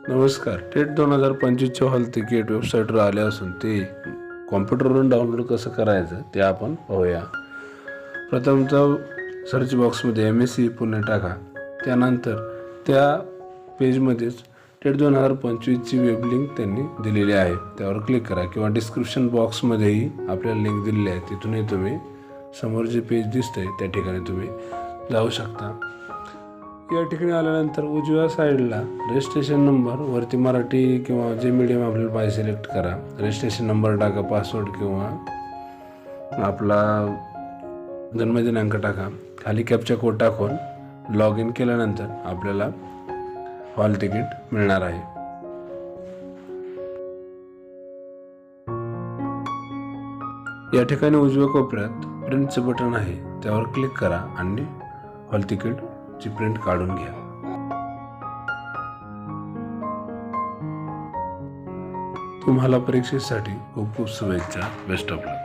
नमस्कार. TET 2025चे hall ticket वेबसाईटवर आले असून ते कॉम्प्युटरवरून डाउनलोड कसं करायचं ते आपण पाहूया. प्रथमतः सर्च बॉक्समध्ये MSc पुणे टाका. त्यानंतर त्या पेजमध्येच टेट 2025ची वेब लिंक त्यांनी दिलेली आहे, त्यावर क्लिक करा किंवा डिस्क्रिप्शन बॉक्समध्येही आपल्याला लिंक दिलेली आहे, तिथूनही तुम्ही समोर जे पेज दिसतंय त्या ठिकाणी तुम्ही जाऊ शकता. या ठिकाणी आल्यानंतर उजव्या साईडला रजिस्ट्रेशन नंबर वरती मराठी किंवा जे मीडियम आपल्याला पाहिजे सिलेक्ट करा. रजिस्ट्रेशन नंबर टाका, पासवर्ड किंवा आपला जन्मदिनांक टाका. खाली कॅप्चा कोड टाकून लॉग इन केल्यानंतर आपल्याला हॉल तिकीट मिळणार आहे. या ठिकाणी उजव्या कोपऱ्यात प्रिंटचं बटन आहे, त्यावर क्लिक करा आणि हॉल तिकीटची प्रिंट काढून घ्या. तुम्हाला परीक्षेसाठी खूप खूप शुभेच्छा. Best of luck.